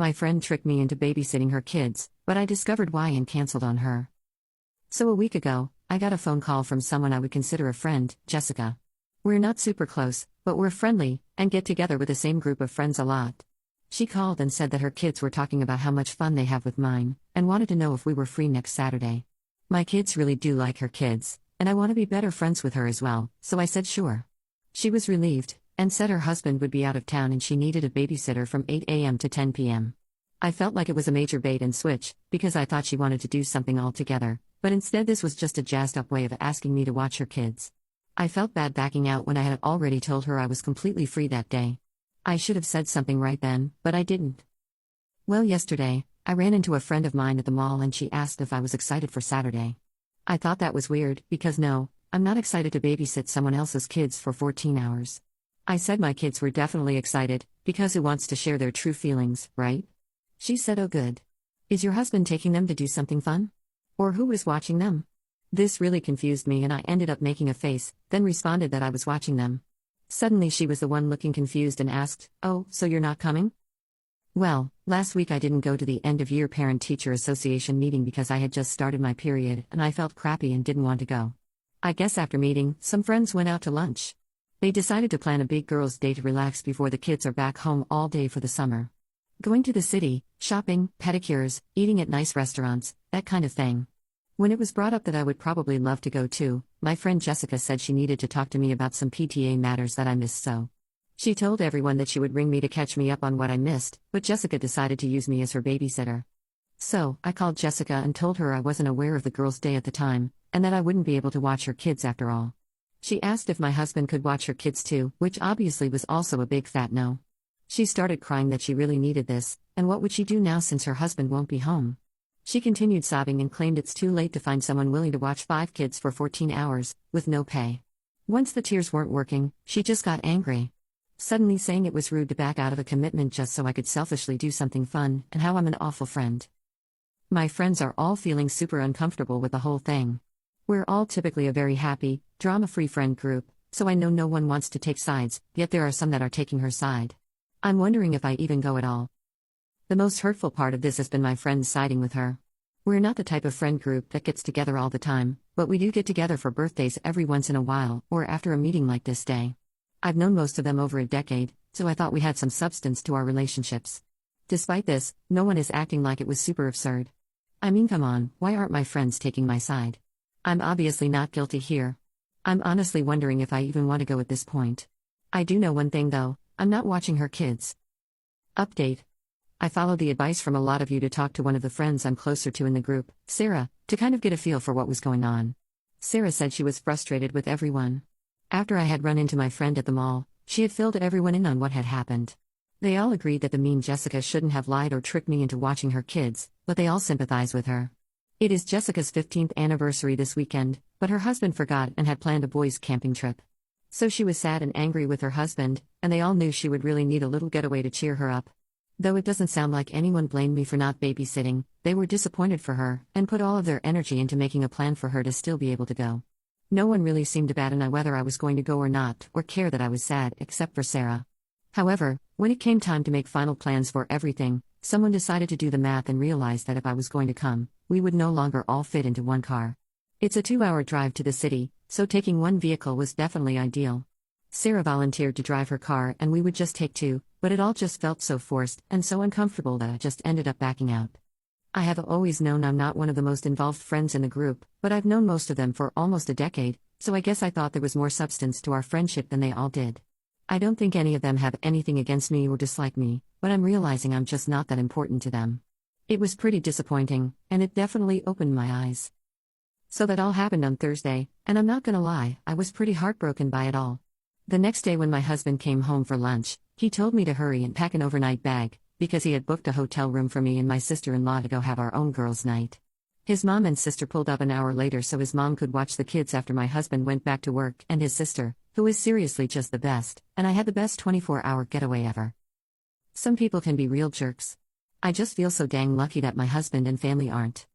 My friend tricked me into babysitting her kids, but I discovered why and canceled on her. So a week ago, I got a phone call from someone I would consider a friend, Jessica. We're not super close, but we're friendly, and get together with the same group of friends a lot. She called and said that her kids were talking about how much fun they have with mine, and wanted to know if we were free next Saturday. My kids really do like her kids, and I want to be better friends with her as well, so I said sure. She was relieved, and said her husband would be out of town and she needed a babysitter from 8 a.m. to 10 p.m. I felt like it was a major bait and switch, because I thought she wanted to do something altogether, but instead this was just a jazzed-up way of asking me to watch her kids. I felt bad backing out when I had already told her I was completely free that day. I should have said something right then, but I didn't. Well, yesterday, I ran into a friend of mine at the mall and she asked if I was excited for Saturday. I thought that was weird, because no, I'm not excited to babysit someone else's kids for 14 hours. I said my kids were definitely excited, because who wants to share their true feelings, right? She said, oh good. Is your husband taking them to do something fun? Or who is watching them? This really confused me and I ended up making a face, then responded that I was watching them. Suddenly she was the one looking confused and asked, oh, so you're not coming? Well, last week I didn't go to the end-of-year parent-teacher association meeting because I had just started my period and I felt crappy and didn't want to go. I guess after meeting, some friends went out to lunch. They decided to plan a big girls' day to relax before the kids are back home all day for the summer. Going to the city, shopping, pedicures, eating at nice restaurants, that kind of thing. When it was brought up that I would probably love to go too, my friend Jessica said she needed to talk to me about some PTA matters that I missed so. She told everyone that she would ring me to catch me up on what I missed, but Jessica decided to use me as her babysitter. So, I called Jessica and told her I wasn't aware of the girls' day at the time, and that I wouldn't be able to watch her kids after all. She asked if my husband could watch her kids too, which obviously was also a big fat no. She started crying that she really needed this, and what would she do now since her husband won't be home? She continued sobbing and claimed it's too late to find someone willing to watch 5 kids for 14 hours, with no pay. Once the tears weren't working, she just got angry. Suddenly saying it was rude to back out of a commitment just so I could selfishly do something fun, and how I'm an awful friend. My friends are all feeling super uncomfortable with the whole thing. We're all typically a very happy, drama-free friend group, so I know no one wants to take sides, yet there are some that are taking her side. I'm wondering if I even go at all. The most hurtful part of this has been my friends siding with her. We're not the type of friend group that gets together all the time, but we do get together for birthdays every once in a while, or after a meeting like this day. I've known most of them over a decade, so I thought we had some substance to our relationships. Despite this, no one is acting like it was super absurd. I mean, come on, why aren't my friends taking my side? I'm obviously not guilty here. I'm honestly wondering if I even want to go at this point. I do know one thing though, I'm not watching her kids. Update. I followed the advice from a lot of you to talk to one of the friends I'm closer to in the group, Sarah, to kind of get a feel for what was going on. Sarah said she was frustrated with everyone. After I had run into my friend at the mall, she had filled everyone in on what had happened. They all agreed that the mean Jessica shouldn't have lied or tricked me into watching her kids, but they all sympathize with her. It is Jessica's 15th anniversary this weekend, but her husband forgot and had planned a boys' camping trip. So she was sad and angry with her husband, and they all knew she would really need a little getaway to cheer her up. Though it doesn't sound like anyone blamed me for not babysitting, they were disappointed for her, and put all of their energy into making a plan for her to still be able to go. No one really seemed to bat an eye whether I was going to go or not, or care that I was sad, except for Sarah. However, when it came time to make final plans for everything, someone decided to do the math and realized that if I was going to come, we would no longer all fit into one car. It's a 2-hour drive to the city, so taking one vehicle was definitely ideal. Sarah volunteered to drive her car and we would just take 2, but it all just felt so forced and so uncomfortable that I just ended up backing out. I have always known I'm not one of the most involved friends in the group, but I've known most of them for almost a decade, so I guess I thought there was more substance to our friendship than they all did. I don't think any of them have anything against me or dislike me, but I'm realizing I'm just not that important to them. It was pretty disappointing, and it definitely opened my eyes. So that all happened on Thursday, and I'm not gonna lie, I was pretty heartbroken by it all. The next day when my husband came home for lunch, he told me to hurry and pack an overnight bag, because he had booked a hotel room for me and my sister-in-law to go have our own girls' night. His mom and sister pulled up an hour later so his mom could watch the kids after my husband went back to work, and his sister, who is seriously just the best, and I had the best 24-hour getaway ever. Some people can be real jerks. I just feel so dang lucky that my husband and family aren't.